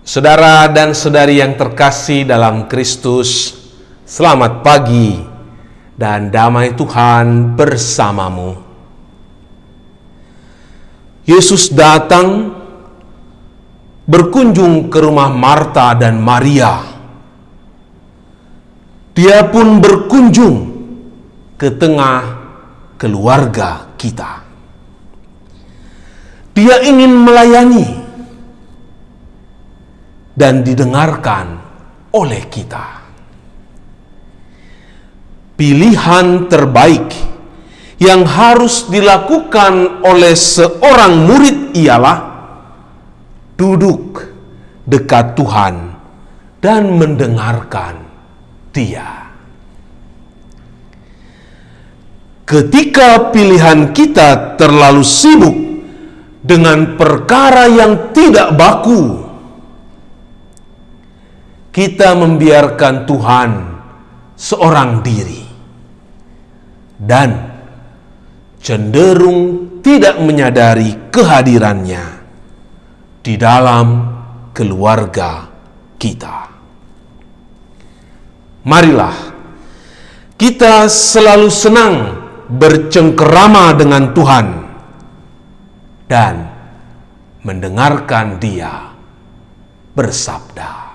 Saudara dan saudari yang terkasih dalam Kristus, selamat pagi dan damai Tuhan bersamamu. Yesus datang berkunjung ke rumah Marta dan Maria. Dia pun berkunjung ke tengah keluarga kita. Dia ingin melayani dan didengarkan oleh kita. Pilihan terbaik yang harus dilakukan oleh seorang murid ialah duduk dekat Tuhan dan mendengarkan Dia. Ketika pilihan kita terlalu sibuk dengan perkara yang tidak baku, kita membiarkan Tuhan seorang diri dan cenderung tidak menyadari kehadirannya di dalam keluarga kita. Marilah kita selalu senang bercengkerama dengan Tuhan dan mendengarkan Dia bersabda.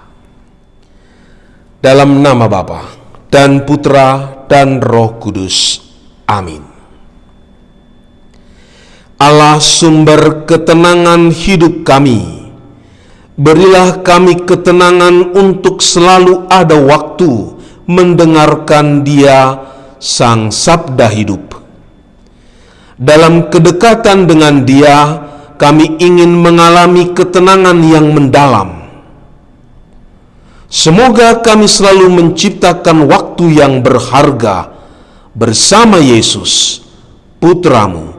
Dalam nama Bapa dan Putra dan Roh Kudus. Amin. Allah sumber ketenangan hidup kami, berilah kami ketenangan untuk selalu ada waktu mendengarkan Dia, Sang Sabda hidup. Dalam kedekatan dengan Dia, kami ingin mengalami ketenangan yang mendalam. Semoga kami selalu menciptakan waktu yang berharga bersama Yesus, Putramu,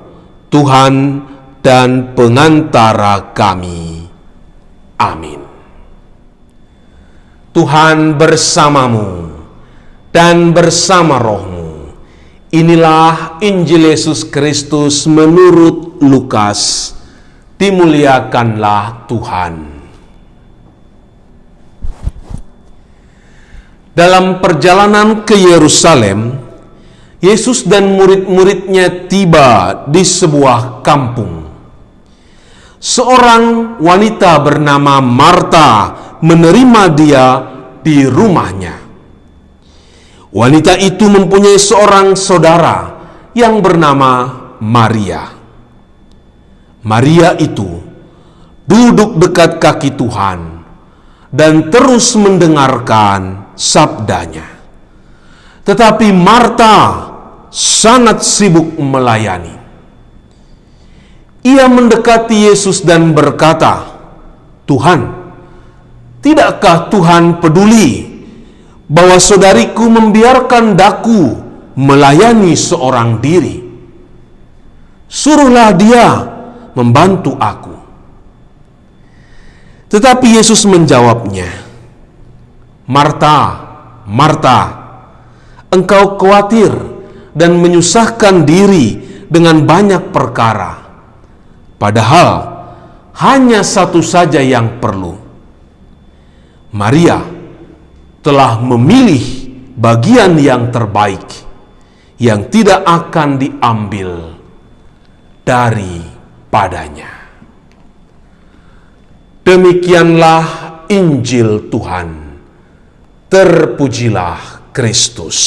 Tuhan dan pengantara kami. Amin. Tuhan bersamamu dan bersama rohmu. Inilah Injil Yesus Kristus menurut Lukas. Dimuliakanlah Tuhan. Dalam perjalanan ke Yerusalem, Yesus dan murid-muridnya tiba di sebuah kampung. Seorang wanita bernama Marta menerima Dia di rumahnya. Wanita itu mempunyai seorang saudara yang bernama Maria. Maria itu duduk dekat kaki Tuhan dan terus mendengarkan sabdanya. Tetapi Marta sangat sibuk melayani. Ia mendekati Yesus dan berkata, "Tuhan, tidakkah Tuhan peduli bahwa saudariku membiarkan daku melayani seorang diri? Suruhlah dia membantu aku." Tetapi Yesus menjawabnya, "Marta, Marta, engkau khawatir dan menyusahkan diri dengan banyak perkara. Padahal hanya satu saja yang perlu. Maria telah memilih bagian yang terbaik, yang tidak akan diambil daripadanya." Demikianlah Injil Tuhan. Terpujilah Kristus.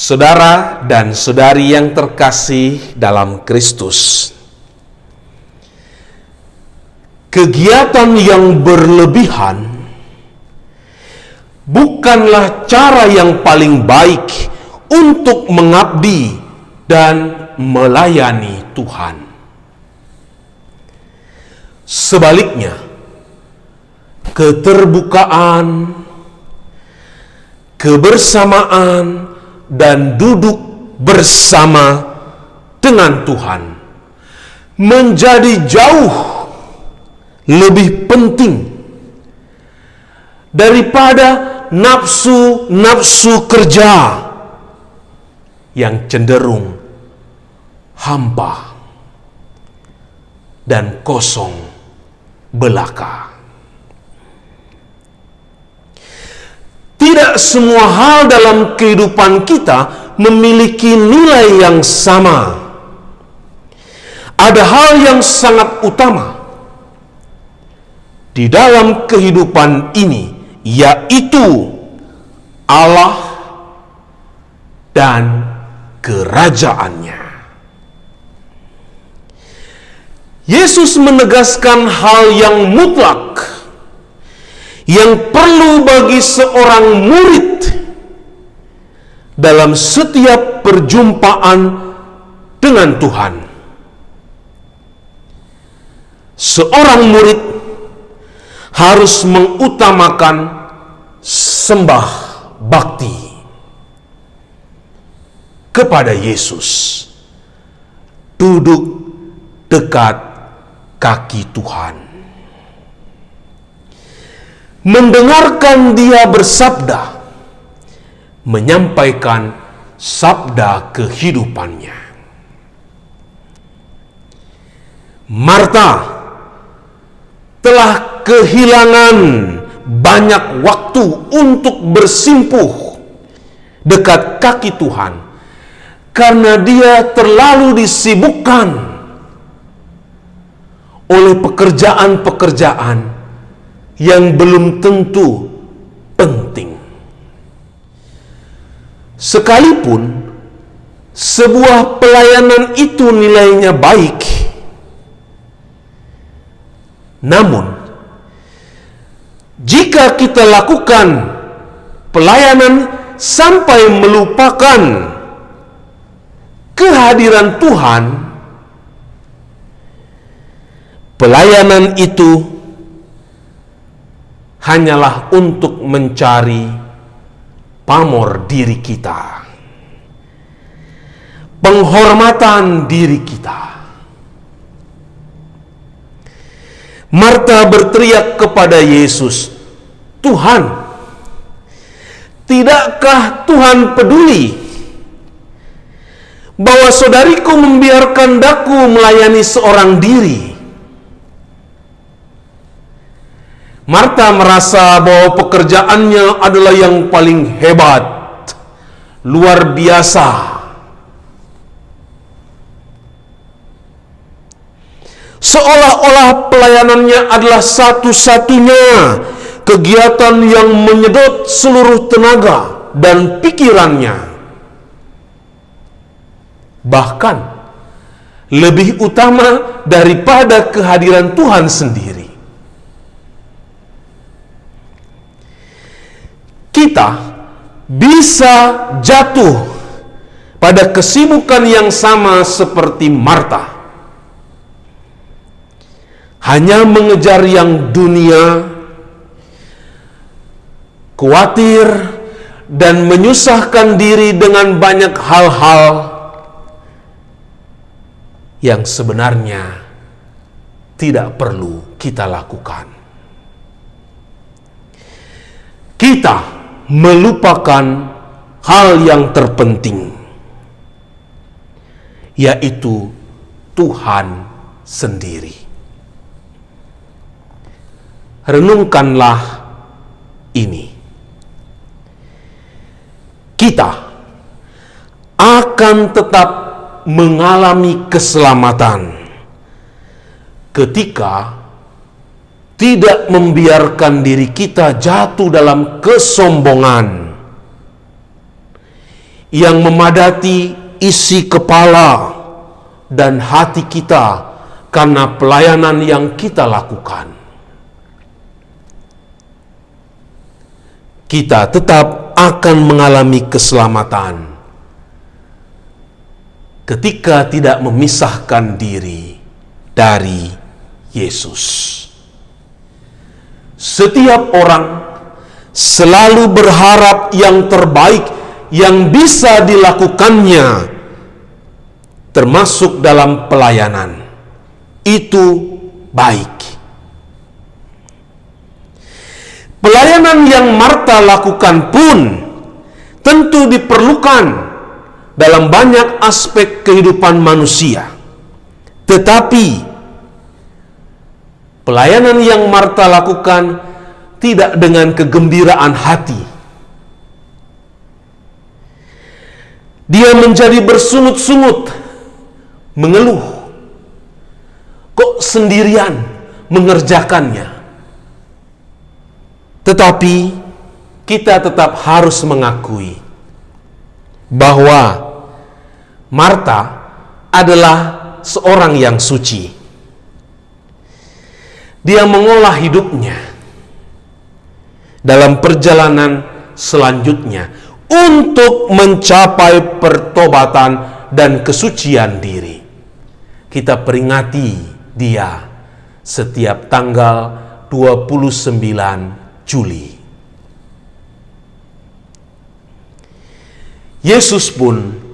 Saudara dan saudari yang terkasih dalam Kristus, kegiatan yang berlebihan bukanlah cara yang paling baik untuk mengabdi dan melayani Tuhan. Sebaliknya, keterbukaan, kebersamaan, dan duduk bersama dengan Tuhan menjadi jauh lebih penting daripada nafsu-nafsu kerja yang cenderung hampa dan kosong belaka. Tidak semua hal dalam kehidupan kita memiliki nilai yang sama. Ada hal yang sangat utama di dalam kehidupan ini, yaitu Allah dan kerajaannya. Yesus menegaskan hal yang mutlak yang perlu bagi seorang murid dalam setiap perjumpaan dengan Tuhan. Seorang murid harus mengutamakan sembah bakti kepada Yesus, duduk dekat kaki Tuhan, mendengarkan Dia bersabda, menyampaikan sabda kehidupannya. Marta telah kehilangan banyak waktu untuk bersimpuh dekat kaki Tuhan karena dia terlalu disibukkan oleh pekerjaan-pekerjaan yang belum tentu penting. Sekalipun sebuah pelayanan itu nilainya baik, namun jika kita lakukan pelayanan sampai melupakan kehadiran Tuhan, pelayanan itu hanyalah untuk mencari pamor diri kita, penghormatan diri kita. Marta berteriak kepada Yesus, "Tuhan, tidakkah Tuhan peduli bahwa saudariku membiarkan daku melayani seorang diri?" Marta merasa bahwa pekerjaannya adalah yang paling hebat, luar biasa. Seolah-olah pelayanannya adalah satu-satunya kegiatan yang menyedot seluruh tenaga dan pikirannya. Bahkan lebih utama daripada kehadiran Tuhan sendiri. Kita bisa jatuh pada kesibukan yang sama seperti Marta. Hanya mengejar yang dunia, khawatir dan menyusahkan diri dengan banyak hal-hal yang sebenarnya tidak perlu kita lakukan. Kita melupakan hal yang terpenting, yaitu Tuhan sendiri. Renungkanlah ini. Kita akan tetap mengalami keselamatan ketika tidak membiarkan diri kita jatuh dalam kesombongan yang memadati isi kepala dan hati kita karena pelayanan yang kita lakukan. Kita tetap akan mengalami keselamatan ketika tidak memisahkan diri dari Yesus. Setiap orang selalu berharap yang terbaik yang bisa dilakukannya, termasuk dalam pelayanan. Itu baik. Pelayanan yang Marta lakukan pun tentu diperlukan dalam banyak aspek kehidupan manusia. Tetapi pelayanan yang Marta lakukan tidak dengan kegembiraan hati. Dia menjadi bersungut-sungut, mengeluh. Kok sendirian mengerjakannya? Tetapi kita tetap harus mengakui bahwa Marta adalah seorang yang suci. Dia mengolah hidupnya dalam perjalanan selanjutnya untuk mencapai pertobatan dan kesucian diri. Kita peringati dia setiap tanggal 29 Juli. Yesus pun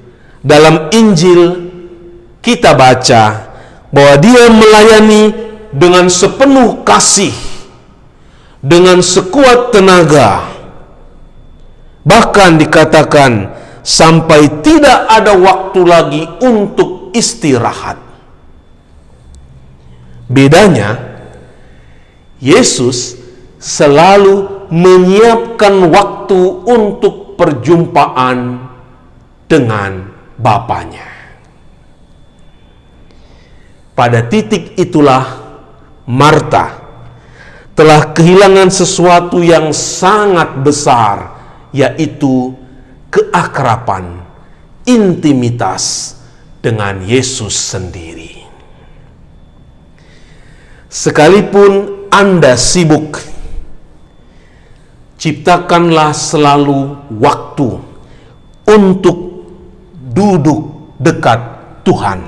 dalam Injil kita baca bahwa dia melayani dengan sepenuh kasih, dengan sekuat tenaga. Bahkan dikatakan sampai tidak ada waktu lagi untuk istirahat. Bedanya, Yesus selalu menyiapkan waktu untuk perjumpaan dengan Bapanya. Pada titik itulah Marta telah kehilangan sesuatu yang sangat besar, yaitu keakraban, intimitas dengan Yesus sendiri. Sekalipun Anda sibuk, ciptakanlah selalu waktu untuk duduk dekat Tuhan.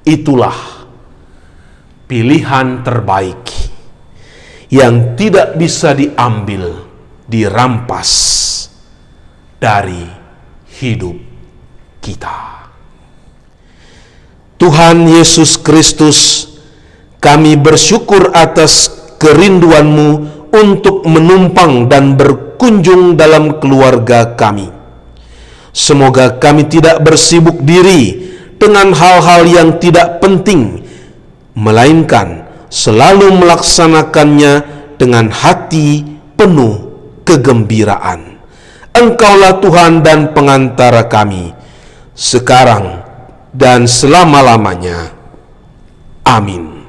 Itulah pilihan terbaik yang tidak bisa diambil, dirampas dari hidup kita. Tuhan Yesus Kristus, kami bersyukur atas kerinduan-Mu untuk menumpang dan berkunjung dalam keluarga kami. Semoga kami tidak bersibuk diri dengan hal-hal yang tidak penting, melainkan selalu melaksanakannya dengan hati penuh kegembiraan. Engkaulah Tuhan dan pengantara kami, sekarang dan selama-lamanya. Amin.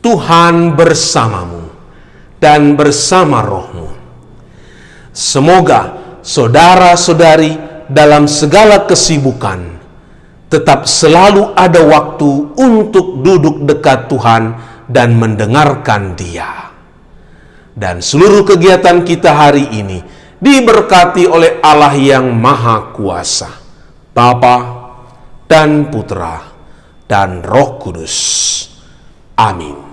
Tuhan bersamamu dan bersama rohmu. Semoga saudara-saudari dalam segala kesibukan tetap selalu ada waktu untuk duduk dekat Tuhan dan mendengarkan Dia. Dan seluruh kegiatan kita hari ini diberkati oleh Allah yang Maha Kuasa, Bapa dan Putra dan Roh Kudus. Amin.